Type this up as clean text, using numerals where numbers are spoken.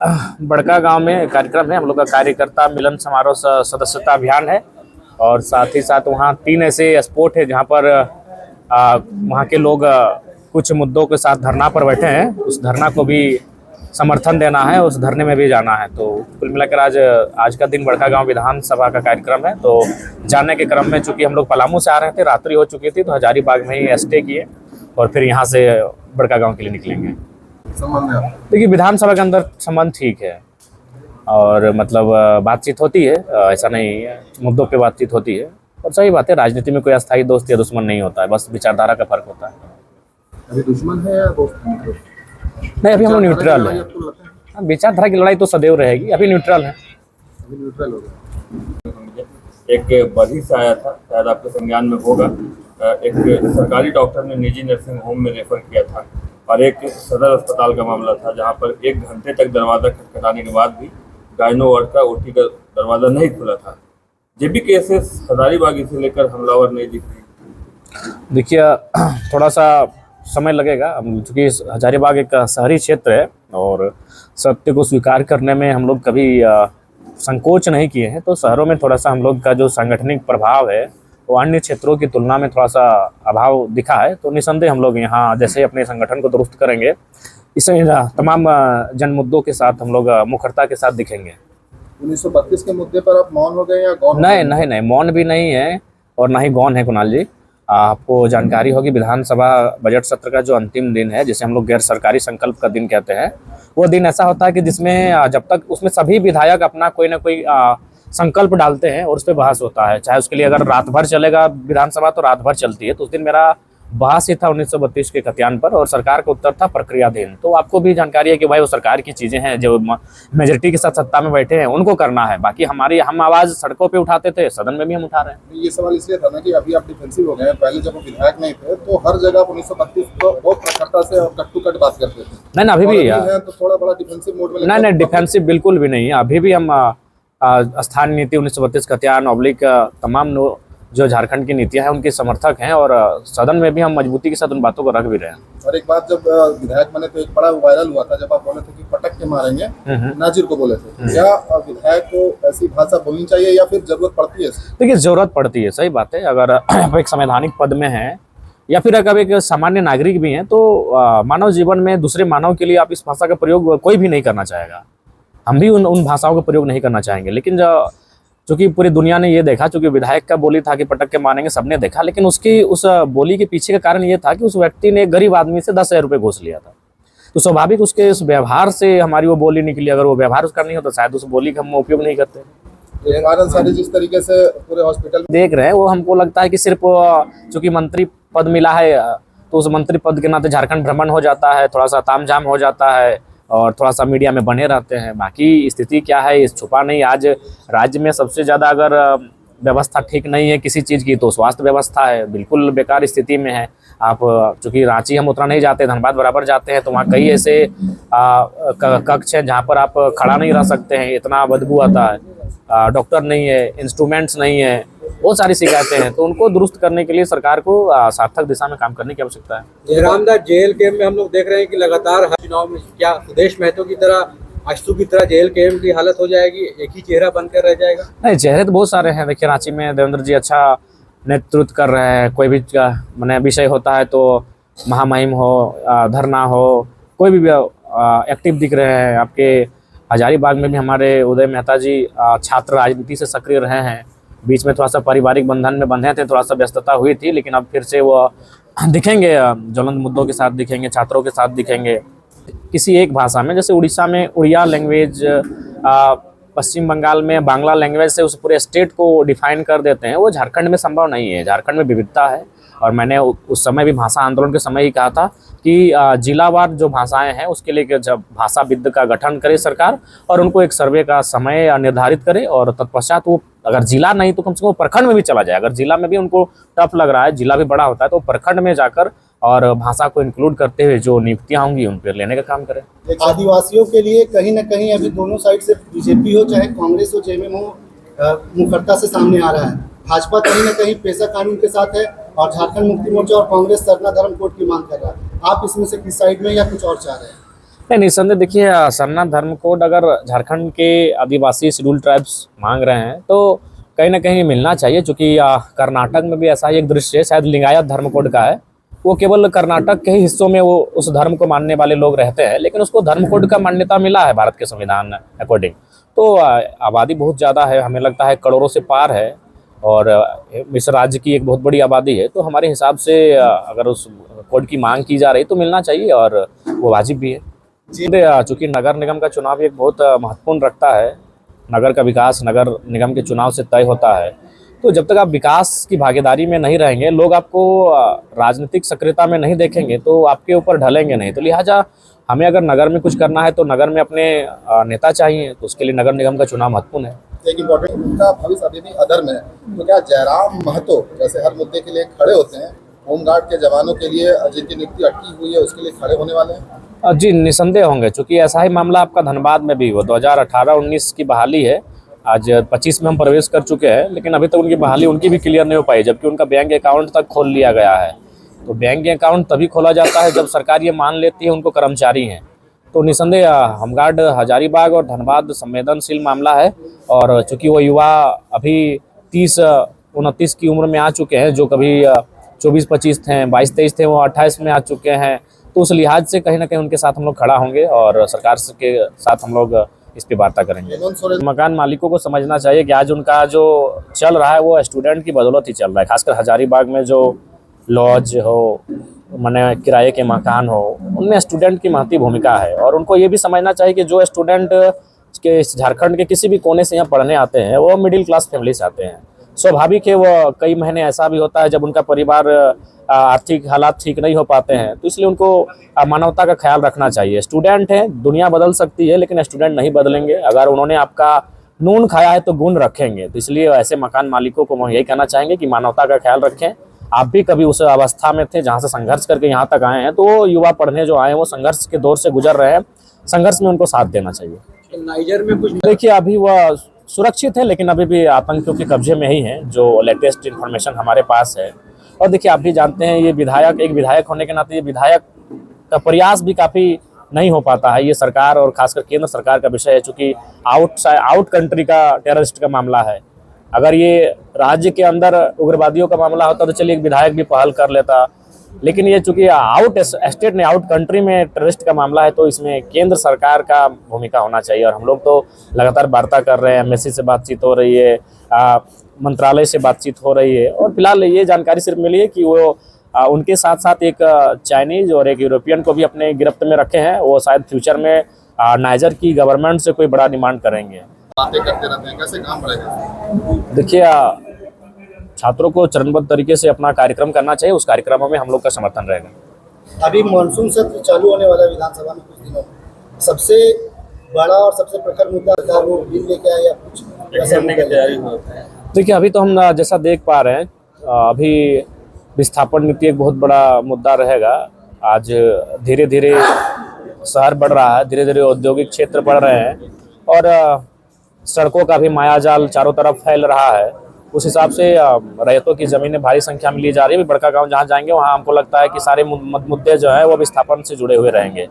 बड़का गांव में कार्यक्रम है। हम लोग का कार्यकर्ता मिलन समारोह सदस्यता अभियान है और साथ ही साथ वहाँ 3 ऐसे स्पॉट है जहाँ पर वहाँ के लोग कुछ मुद्दों के साथ धरना पर बैठे हैं। उस धरना को भी समर्थन देना है, उस धरने में भी जाना है। तो कुल मिलाकर आज का दिन बड़का गांव विधानसभा का कार्यक्रम है। तो जाने के क्रम में चूंकि हम लोग पलामू से आ रहे थे, रात्रि हो चुकी थी, तो हजारीबाग में ही स्टे किए और फिर यहाँ से बड़का गांव के लिए निकलेंगे। देखिए, विधानसभा के अंदर संबंध ठीक है और मतलब बातचीत होती है, ऐसा नहीं है, मुद्दों पे बातचीत होती है। और सही बात है, राजनीति में कोई अस्थायी दोस्त या दुश्मन नहीं होता है, बस विचारधारा का फर्क होता है। अभी दुश्मन है या दोस्त? नहीं, अभी हम लोग न्यूट्रल है। विचारधारा की लड़ाई तो सदैव रहेगी, अभी न्यूट्रल है। अभी न्यूट्रल हो गया। एक बरही से आया था, शायद आपके संज्ञान में होगा। एक सरकारी डॉक्टर ने निजी नर्सिंग होम में रेफर किया था और एक सदर अस्पताल का मामला था जहां पर 1 घंटे तक दरवाज़ा खटखटाने के बाद भी गायनो वार्ड का ओटी का दरवाज़ा नहीं खुला था। जेबी केसेस हजारीबाग से लेकर हमलावर नहीं दिख रही। देखिए, थोड़ा सा समय लगेगा क्योंकि हजारीबाग एक शहरी क्षेत्र है और सत्य को स्वीकार करने में हम लोग कभी संकोच नहीं किए हैं। तो शहरों में थोड़ा सा हम लोग का जो सांगठनिक प्रभाव है वो अन्य क्षेत्रों की तुलना में थोड़ा सा अभाव दिखा है। तो निसंदेह हम लोग यहाँ जैसे अपने संगठन को दुरुस्त करेंगे, इसमें तमाम जन मुद्दों के साथ हम लोग मुखरता के साथ दिखेंगे। 1932 के मुद्दे पर आप मौन हो गए या गौन? नहीं, मौन भी नहीं है और ना ही गौन है। कुणाल जी, आपको जानकारी होगी विधानसभा बजट सत्र का जो अंतिम दिन है, जिसे हम लोग गैर सरकारी संकल्प का दिन कहते हैं, वो दिन ऐसा होता है कि जिसमें जब तक उसमें सभी विधायक अपना कोई ना कोई संकल्प डालते हैं और उस पर बहस होता है। चाहे उसके लिए अगर रात भर चलेगा विधानसभा तो रात भर चलती है। तो उस दिन मेरा बहस ही था 1932 के खतियान पर और सरकार का उत्तर था प्रक्रियाधीन। तो आपको भी जानकारी है कि भाई वो सरकार की चीज़ें हैं, जो मेजोरिटी के साथ सत्ता में बैठे हैं उनको करना है। बाकी हम आवाज़ सड़कों पे उठाते थे, सदन में भी हम उठा रहे हैं। ये सवाल इसलिए था ना कि अभी आप डिफेंसिव हो गए हैं, पहले जब वो विधायक नहीं थे तो हर जगह 1932 को बहुत प्रखरता से और कट टू कट बात करते थे। नहीं, अभी भी है तो थोड़ा बड़ा डिफेंसिव मोड में। नहीं, डिफेंसिव बिल्कुल भी नहीं है। अभी भी हम स्थानीय नीति 1932 खतियान ऑब्लिक तमाम जो झारखंड की नीतियां हैं उनके समर्थक हैं और सदन में भी हम मजबूती के साथ उन बातों को रख भी रहे हैं। और एक बात, जब विधायक बने तो एक बड़ा वायरल हुआ था जब आप बोले थे कि पटक के मारेंगे, नाजिर को बोले थे। क्या विधायक को ऐसी भाषा बोलनी चाहिए या फिर जरूरत पड़ती है? देखिए, जरूरत पड़ती है, सही बात है। अगर आप एक संवैधानिक पद में हैं या फिर अगर एक सामान्य नागरिक भी हैं तो मानव जीवन में दूसरे मानव के लिए आप इस भाषा का प्रयोग कोई भी नहीं करना चाहेगा। हम भी उन भाषाओं का प्रयोग नहीं करना चाहेंगे। लेकिन चूँकि पूरी दुनिया ने ये देखा, चूँकि विधायक का बोली था कि पटक के मारेंगे, सबने देखा, लेकिन उसकी उस बोली के पीछे का कारण ये था कि उस व्यक्ति ने गरीब आदमी से 10,000 रुपये घूस लिया था। तो स्वाभाविक उसके उस व्यवहार से हमारी वो बोली निकली। अगर वो व्यवहार उसका नहीं होता शायद उस बोली का हम उपयोग नहीं करते। सारी जिस तरीके से पूरे हॉस्पिटल देख रहे हैं वो हमको लगता है कि सिर्फ चूँकि मंत्री पद मिला है तो उस मंत्री पद के नाते झारखंड भ्रमण हो जाता है, थोड़ा सा तामझाम हो जाता है और थोड़ा सा मीडिया में बने रहते हैं। बाकी स्थिति क्या है इस छुपा नहीं। आज राज्य में सबसे ज़्यादा अगर व्यवस्था ठीक नहीं है किसी चीज़ की तो स्वास्थ्य व्यवस्था है, बिल्कुल बेकार स्थिति में है। आप चूँकि रांची हम उतना नहीं जाते, धनबाद बराबर जाते हैं, तो वहाँ कई ऐसे कक्ष हैं जहाँ पर आप खड़ा नहीं रह सकते हैं, इतना बदबू आता है। डॉक्टर नहीं है, इंस्ट्रूमेंट्स नहीं है, बहुत सारी शिकायतें हैं। तो उनको दुरुस्त करने के लिए सरकार को सार्थक दिशा में काम करने की आवश्यकता है। जयरामदास जेल कैंप में हम लोग देख रहे हैं कि लगातार हर चुनाव में क्या सुदेश महतो की तरह, अशु की तरह जेल कैंप की हालत हो जाएगी, एक ही चेहरा बनकर रह जाएगा? नहीं, चेहरे तो बहुत सारे हैं। देखिए, रांची में देवेंद्र जी अच्छा नेतृत्व कर रहे हैं। कोई भी मैंने विषय होता है तो महामहिम हो, धरना हो, कोई भी एक्टिव दिख रहे हैं। आपके हजारीबाग में भी हमारे उदय मेहता जी छात्र राजनीति से सक्रिय रहे हैं। बीच में थोड़ा सा पारिवारिक बंधन में बंधे थे, थोड़ा सा व्यस्तता हुई थी, लेकिन अब फिर से वो दिखेंगे, ज्वलंत मुद्दों के साथ दिखेंगे, छात्रों के साथ दिखेंगे। किसी एक भाषा में, जैसे उड़ीसा में उड़िया लैंग्वेज, पश्चिम बंगाल में बांग्ला लैंग्वेज से उस पूरे स्टेट को डिफाइन कर देते हैं, वो झारखंड में संभव नहीं है। झारखंड में विविधता है और मैंने उस समय भी भाषा आंदोलन के समय ही कहा था कि जिलावार जो भाषाएं हैं उसके लिए जब भाषाविद का गठन करे सरकार और उनको एक सर्वे का समय निर्धारित करे और तत्पश्चात वो अगर जिला नहीं तो कम से कम प्रखंड में भी चला जाए। अगर जिला में भी उनको टफ लग रहा है, जिला भी बड़ा होता है, तो प्रखंड में जाकर और भाषा को इंक्लूड करते हुए जो नियुक्तियाँ होंगी उन पर लेने का काम करें। आदिवासियों के लिए कहीं ना कहीं अभी दोनों साइड से बीजेपी हो चाहे कांग्रेस हो, जेएमएम हो, मुखरता से सामने आ रहा है। भाजपा कहीं ना कहीं पेशा कानून के साथ है और झारखंड मुक्ति मोर्चा और कांग्रेस सरना धर्म कोड की मांग कर रहा है। आप इसमें से किस साइड में या कुछ और चाह रहे हैं? नहीं, निस्संदेह देखिए, सरना धर्म कोड अगर झारखंड के आदिवासी शेड्यूल ट्राइब्स मांग रहे हैं तो कहीं ना कहीं मिलना चाहिए, क्योंकि कर्नाटक में भी ऐसा ही एक दृश्य है, शायद लिंगायत धर्म कोड का है। वो केवल कर्नाटक के ही हिस्सों में वो उस धर्म को मानने वाले लोग रहते हैं, लेकिन उसको धर्म कोड का मान्यता मिला है भारत के संविधान अकॉर्डिंग। तो आबादी बहुत ज़्यादा है, हमें लगता है करोड़ों से पार है, और इस राज्य की एक बहुत बड़ी आबादी है। तो हमारे हिसाब से अगर उस कोड की मांग की जा रही तो मिलना चाहिए, और वो वाजिब भी है। चूँकि नगर निगम का चुनाव एक बहुत महत्वपूर्ण रखता है, नगर का विकास नगर निगम के चुनाव से तय होता है। तो जब तक आप विकास की भागीदारी में नहीं रहेंगे, लोग आपको राजनीतिक सक्रियता में नहीं देखेंगे, तो आपके ऊपर ढलेंगे नहीं। तो लिहाजा हमें अगर नगर में कुछ करना है तो नगर में अपने नेता चाहिए, तो उसके लिए नगर निगम का चुनाव महत्वपूर्ण है। एक इम्पोर्टेंट, उनका भविष्य अभी भी अधर में है, तो क्या जयराम महतो जैसे हर मुद्दे के लिए खड़े होते हैं, होमगार्ड के जवानों के लिए जिनकी नियुक्ति अटकी हुई है उसके लिए खड़े होने वाले हैं? जी निसंदेह होंगे, चूँकि ऐसा ही मामला आपका धनबाद में भी हुआ। 2018-19 की बहाली है, आज 25 में हम प्रवेश कर चुके हैं, लेकिन अभी तक उनकी बहाली उनकी भी क्लियर नहीं हो पाई, जबकि उनका बैंक अकाउंट तक खोल लिया गया है। तो बैंक अकाउंट तभी खोला जाता है जब सरकार ये मान लेती है उनको कर्मचारी हैं। तो निसंदेह होमगार्ड हजारीबाग और धनबाद संवेदनशील मामला है, और चूँकि वो युवा अभी 30-29 की उम्र में आ चुके हैं, जो कभी 24-25 थे, 22-23 थे, वो 28 में आ चुके हैं। तो उस लिहाज से कहीं ना कहीं उनके साथ हम लोग खड़ा होंगे, और सरकार के साथ हम लोग इस पे वार्ता करेंगे। मकान मालिकों को समझना चाहिए कि आज उनका जो चल रहा है वो स्टूडेंट की बदौलत ही चल रहा है। खासकर हजारीबाग में जो लॉज हो, माने किराए के मकान हो, उनमें स्टूडेंट की महती भूमिका है, और उनको ये भी समझना चाहिए कि जो स्टूडेंट के झारखंड के किसी भी कोने से यहाँ पढ़ने आते हैं वो मिडिल क्लास फैमिली से आते हैं। स्वाभाविक है, वो कई महीने ऐसा भी होता है जब उनका परिवार आर्थिक हालात ठीक नहीं हो पाते हैं, तो इसलिए उनको मानवता का ख्याल रखना चाहिए। स्टूडेंट हैं, दुनिया बदल सकती है, लेकिन स्टूडेंट नहीं बदलेंगे। अगर उन्होंने आपका नून खाया है तो गुण रखेंगे। तो इसलिए ऐसे मकान मालिकों को हम यही कहना चाहेंगे कि मानवता का ख्याल रखें। आप भी कभी उस अवस्था में थे जहाँ से संघर्ष करके यहाँ तक आए हैं, तो युवा पढ़ने जो आए हैं वो संघर्ष के दौर से गुजर रहे हैं, संघर्ष में उनको साथ देना चाहिए। नाइजर में कुछ देखिए, अभी वह सुरक्षित है, लेकिन अभी भी आतंकियों के कब्जे में ही है, जो लेटेस्ट इन्फॉर्मेशन हमारे पास है। और देखिए, आप भी जानते हैं, ये एक विधायक होने के नाते ये विधायक का प्रयास भी काफ़ी नहीं हो पाता है। ये सरकार और खासकर केंद्र सरकार का विषय है, चूँकि आउट कंट्री का टेररिस्ट का मामला है। अगर ये राज्य के अंदर उग्रवादियों का मामला होता तो चलिए एक विधायक भी पहल कर लेता, लेकिन ये चूँकि आउट स्टेट में, आउट कंट्री में टेररिस्ट का मामला है, तो इसमें केंद्र सरकार का भूमिका होना चाहिए। और हम लोग तो लगातार वार्ता कर रहे हैं, एमएससी से बातचीत हो रही है, मंत्रालय से बातचीत हो रही है, और फिलहाल ये जानकारी सिर्फ मिली है कि वो उनके साथ साथ एक चाइनीज और एक यूरोपियन को भी अपने गिरफ्त में रखे हैं। वो शायद फ्यूचर में नाइजर की गवर्नमेंट से कोई बड़ा डिमांड करेंगे। बातें करते रहते हैं, कैसे काम बढ़ेगा? देखिए, छात्रों को चरणबद्ध तरीके से अपना कार्यक्रम करना चाहिए, उस कार्यक्रमों में हम लोग का समर्थन रहेगा। अभी मानसून सत्र चालू होने वाला है विधानसभा में कुछ दिनों में, सबसे बड़ा और सबसे प्रखर मुद्दा सरकार वो बिल लेके आए या कुछ करने की तैयारी हो? देखिए, अभी तो हम जैसा देख पा रहे हैं, अभी विस्थापन नीति एक बहुत बड़ा मुद्दा रहेगा। आज धीरे धीरे शहर बढ़ रहा है, धीरे धीरे औद्योगिक क्षेत्र बढ़ रहे हैं, और सड़कों का भी मायाजाल चारों तरफ फैल रहा है। उस हिसाब से रैयतों की ज़मीनें भारी संख्या में ली जा रही है। बड़का गांव जहां जाएंगे वहां हमको लगता है कि सारे मुद्दे जो है वो विस्थापन से जुड़े हुए रहेंगे।